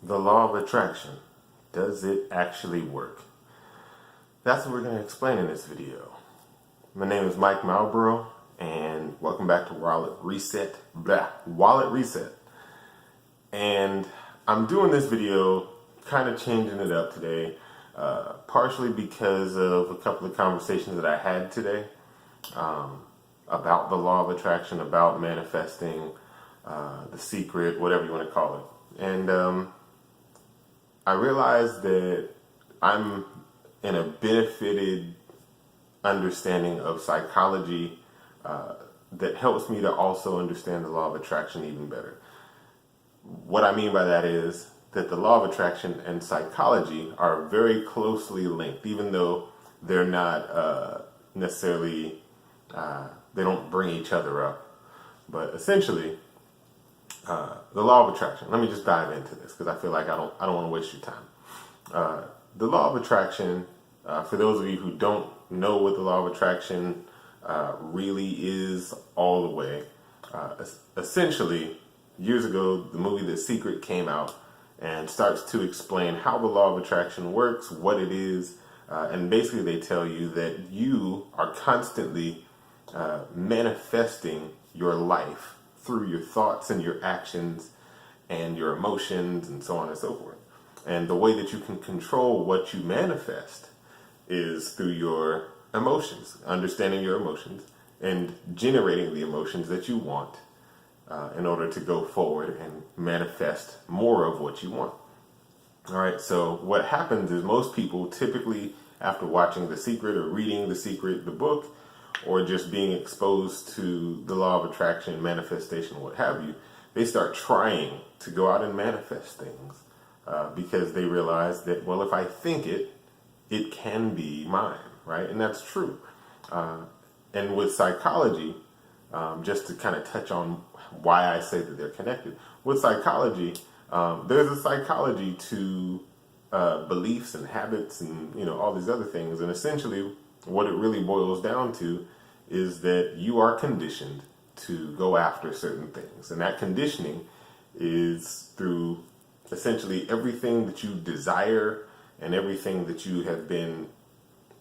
The law of attraction. Does it actually work? That's what we're going to explain in this video. My name is Mike Malborough, and welcome back to Wallet Reset. Wallet Reset. And I'm doing this video, kind of changing it up today, partially because of a couple of conversations that I had today about the law of attraction, about manifesting, the secret, whatever you want to call it. And I realized that I'm in a benefited understanding of psychology that helps me to also understand the law of attraction even better. What I mean by that is that the law of attraction and psychology are very closely linked, even though they're not necessarily, they don't bring each other up. But essentially, the law of attraction. Let me just dive into this because I feel like I don't want to waste your time. The law of attraction, for those of you who don't know what the law of attraction really is all the way, essentially, years ago, the movie The Secret came out and starts to explain how the law of attraction works, what it is, and basically they tell you that you are constantly manifesting your life through your thoughts and your actions and your emotions and so on and so forth. And the way that you can control what you manifest is through your emotions, understanding your emotions and generating the emotions that you want in order to go forward and manifest more of what you want. All right, so what happens is most people typically, after watching The Secret or reading The Secret, the book, or just being exposed to the law of attraction, manifestation, what have you, they start trying to go out and manifest things because they realize that, well, if I think it, it can be mine, right? And that's true. And with psychology, just to kind of touch on why I say that they're connected, with psychology, there's a psychology to beliefs and habits and all these other things. And essentially, what it really boils down to is that you are conditioned to go after certain things. And that conditioning is through essentially everything that you desire and everything that you have been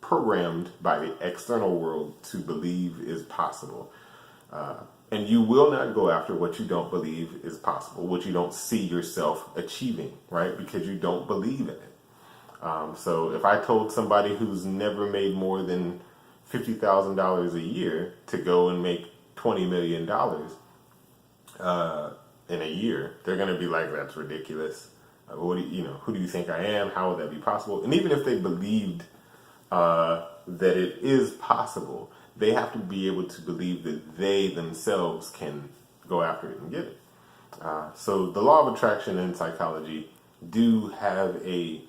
programmed by the external world to believe is possible. And you will not go after what you don't believe is possible, what you don't see yourself achieving, right? Because you don't believe in it. So if I told somebody who's never made more than $50,000 a year to go and make $20 million in a year, they're going to be like, that's ridiculous. What do who do you think I am? How would that be possible? And even if they believed that it is possible, they have to be able to believe that they themselves can go after it and get it. So the law of attraction and psychology do have a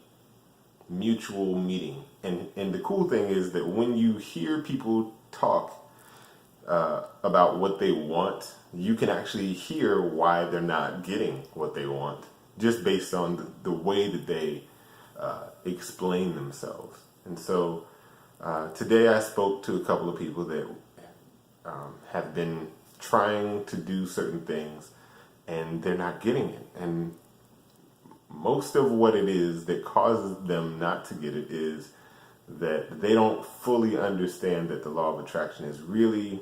mutual meeting. And the cool thing is that when you hear people talk about what they want, you can actually hear why they're not getting what they want just based on the way that they explain themselves. And so today I spoke to a couple of people that have been trying to do certain things and they're not getting it. And most of what it is that causes them not to get it is that they don't fully understand that the law of attraction is really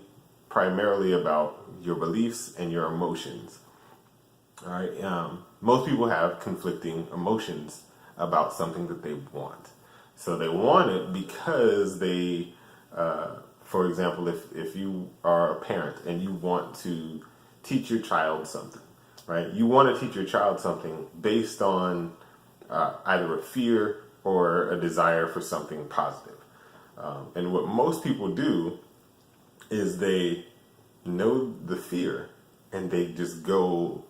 primarily about your beliefs and your emotions. All right. Most people have conflicting emotions about something that they want. So they want it because they, for example, if you are a parent and you want to teach your child something, right? You want to teach your child something based on either a fear or a desire for something positive. And what most people do is they know the fear and they just go,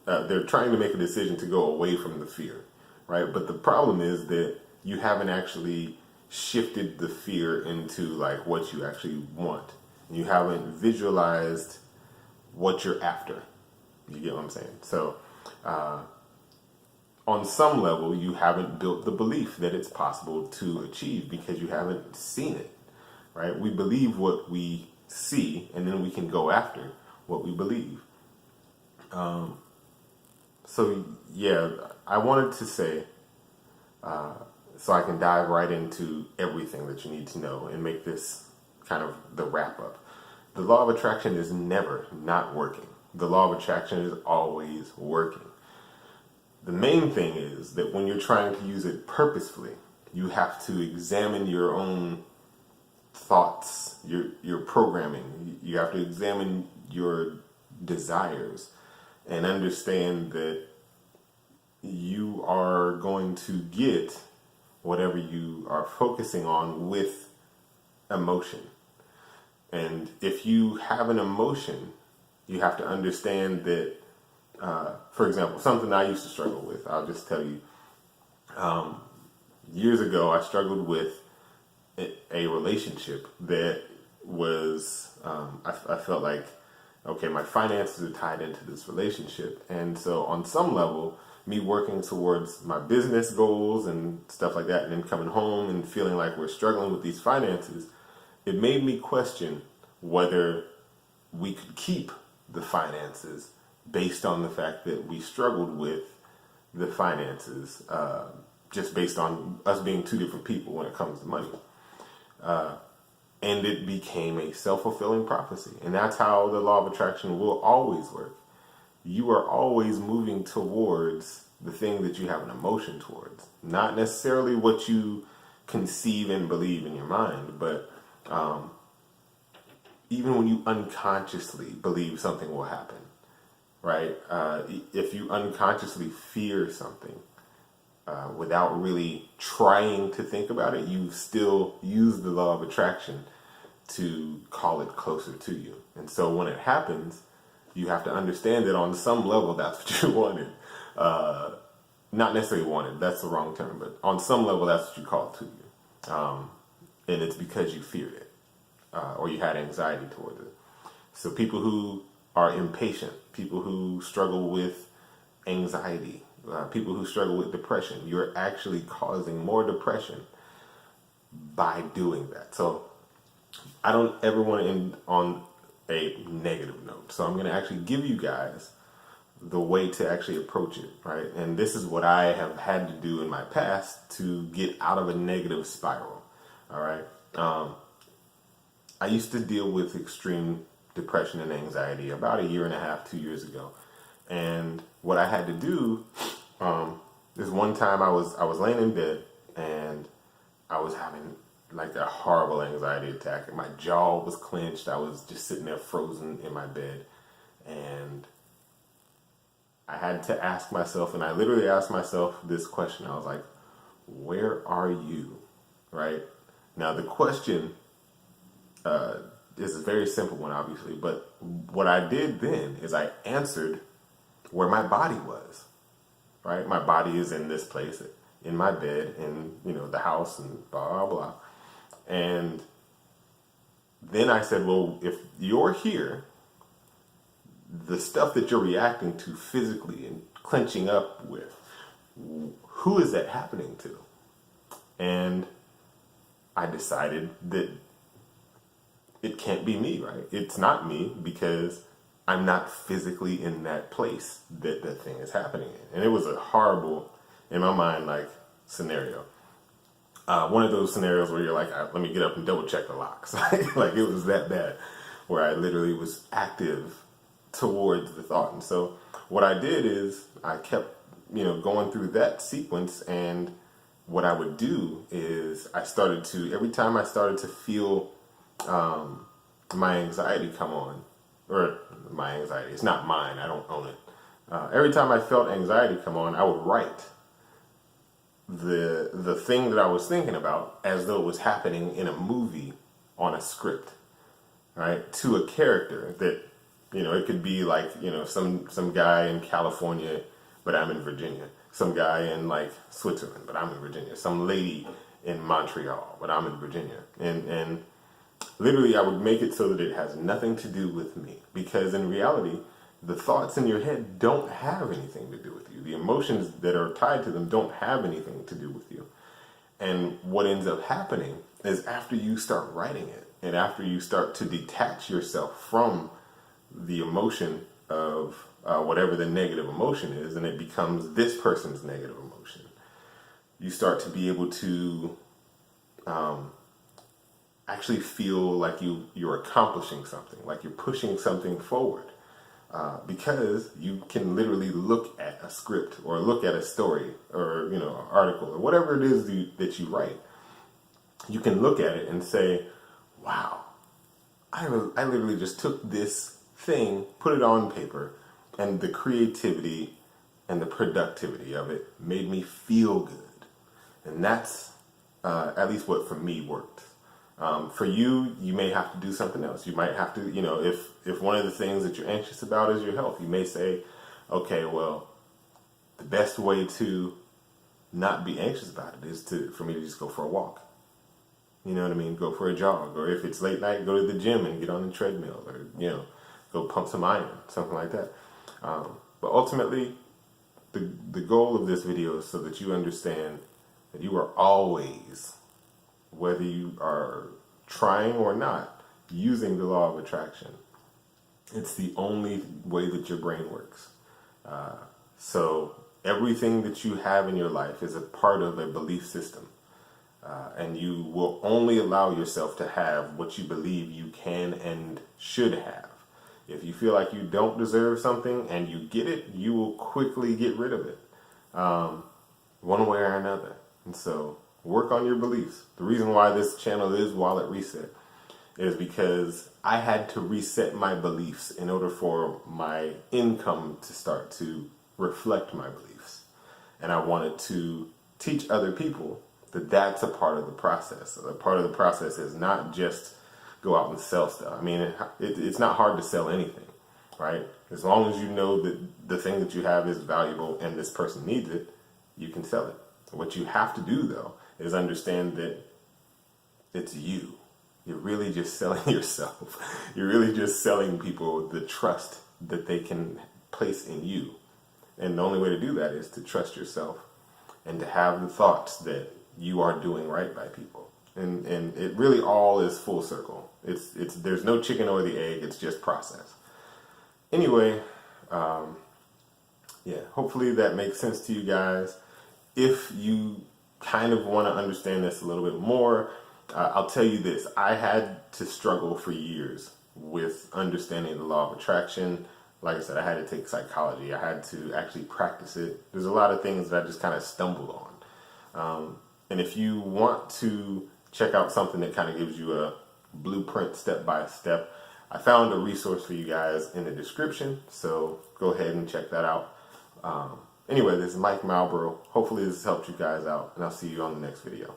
they're trying to make a decision to go away from the fear, right? But the problem is that you haven't actually shifted the fear into like what you actually want. You haven't visualized what you're after. You get what I'm saying? So, on some level, you haven't built the belief that it's possible to achieve because you haven't seen it, right? We believe what we see, and then we can go after what we believe. So, yeah, I wanted to say, so I can dive right into everything that you need to know and make this kind of the wrap up. The law of attraction is never not working. The law of attraction is always working. The main thing is that when you're trying to use it purposefully, you have to examine your own thoughts, your programming. You have to examine your desires and understand that you are going to get whatever you are focusing on with emotion. And if you have an emotion, you have to understand that, for example, something I used to struggle with, I'll just tell you, years ago, I struggled with a relationship that was, I felt like, okay, my finances are tied into this relationship. And so on some level, me working towards my business goals and stuff like that, and then coming home and feeling like we're struggling with these finances, it made me question whether we could keep the finances based on the fact that we struggled with the finances, just based on us being two different people when it comes to money. And it became a self-fulfilling prophecy. And that's how the law of attraction will always work. You are always moving towards the thing that you have an emotion towards. Not necessarily what you conceive and believe in your mind, but even when you unconsciously believe something will happen, right? If you unconsciously fear something, without really trying to think about it, you still use the law of attraction to call it closer to you. And so when it happens, you have to understand that on some level, that's what you wanted. Not necessarily wanted, that's the wrong term, but on some level, that's what you call it to you. And it's because you feared it, or you had anxiety towards it. So people who are impatient, people who struggle with anxiety, people who struggle with depression, you're actually causing more depression by doing that. So I don't ever want to end on a negative note. So I'm going to actually give you guys the way to actually approach it, right? And this is what I have had to do in my past to get out of a negative spiral, all right? I used to deal with extreme depression and anxiety about a year and a half, 2 years ago. And what I had to do, this one time I was laying in bed and I was having like a horrible anxiety attack. My jaw was clenched. I was just sitting there frozen in my bed. And I had to ask myself, and I literally asked myself this question. I was like, where are you? Right? Now the question is a very simple one, obviously, but what I did then is I answered where my body was, right? My body is in this place, in my bed, in, the house and blah, blah, blah. And then I said, well, if you're here, the stuff that you're reacting to physically and clenching up with, who is that happening to? And I decided that it can't be me, right? It's not me because I'm not physically in that place that the thing is happening in. And it was a horrible, in my mind, like scenario. One of those scenarios where you're like, let me get up and double check the locks. Like it was that bad, where I literally was active towards the thought. And so what I did is I kept, going through that sequence. And what I would do is I started to, every time I started to feel my anxiety come on, or my anxiety, it's not mine, I don't own it. Every time I felt anxiety come on, I would write the thing that I was thinking about as though it was happening in a movie on a script, right? To a character that, it could be like, some guy in California, but I'm in Virginia. Some guy in like Switzerland, but I'm in Virginia. Some lady in Montreal, but I'm in Virginia. And literally I would make it so that it has nothing to do with me. Because in reality, the thoughts in your head don't have anything to do with you. The emotions that are tied to them don't have anything to do with you. And what ends up happening is after you start writing it, and after you start to detach yourself from the emotion of whatever the negative emotion is, and it becomes this person's negative emotion. You start to be able to actually feel like you're accomplishing something, like you're pushing something forward. Because you can literally look at a script or look at a story or an article or whatever it is that you write. You can look at it and say, wow, I literally just took this thing, put it on paper, and the creativity and the productivity of it made me feel good. And that's at least what for me worked. For you, you may have to do something else. You might have to, if one of the things that you're anxious about is your health, you may say, okay, well, the best way to not be anxious about it is for me to just go for a walk. You know what I mean? Go for a jog. Or if it's late night, go to the gym and get on the treadmill. Or, go pump some iron, something like that. But ultimately, the goal of this video is so that you understand that you are always, whether you are trying or not, using the law of attraction. It's the only way that your brain works. So everything that you have in your life is a part of a belief system. And you will only allow yourself to have what you believe you can and should have. If you feel like you don't deserve something and you get it, you will quickly get rid of it, one way or another. And so work on your beliefs. The reason why this channel is Wallet Reset is because I had to reset my beliefs in order for my income to start to reflect my beliefs. And I wanted to teach other people that that's a part of the process. So a part of the process is not just go out and sell stuff. I mean, it's not hard to sell anything, right? As long as you know that the thing that you have is valuable and this person needs it, you can sell it. What you have to do, though, is understand that it's you. You're really just selling yourself. You're really just selling people the trust that they can place in you. And the only way to do that is to trust yourself and to have the thoughts that you are doing right by people. And it really all is full circle. It's there's no chicken or the egg. It's just process. Anyway, hopefully that makes sense to you guys. If you kind of want to understand this a little bit more, I'll tell you this. I had to struggle for years with understanding the law of attraction. Like I said, I had to take psychology. I had to actually practice it. There's a lot of things that I just kind of stumbled on. And if you want to check out something that kind of gives you a blueprint step by step, I found a resource for you guys in the description. So go ahead and check that out. Anyway, this is Mike Malborough. Hopefully this has helped you guys out, and I'll see you on the next video.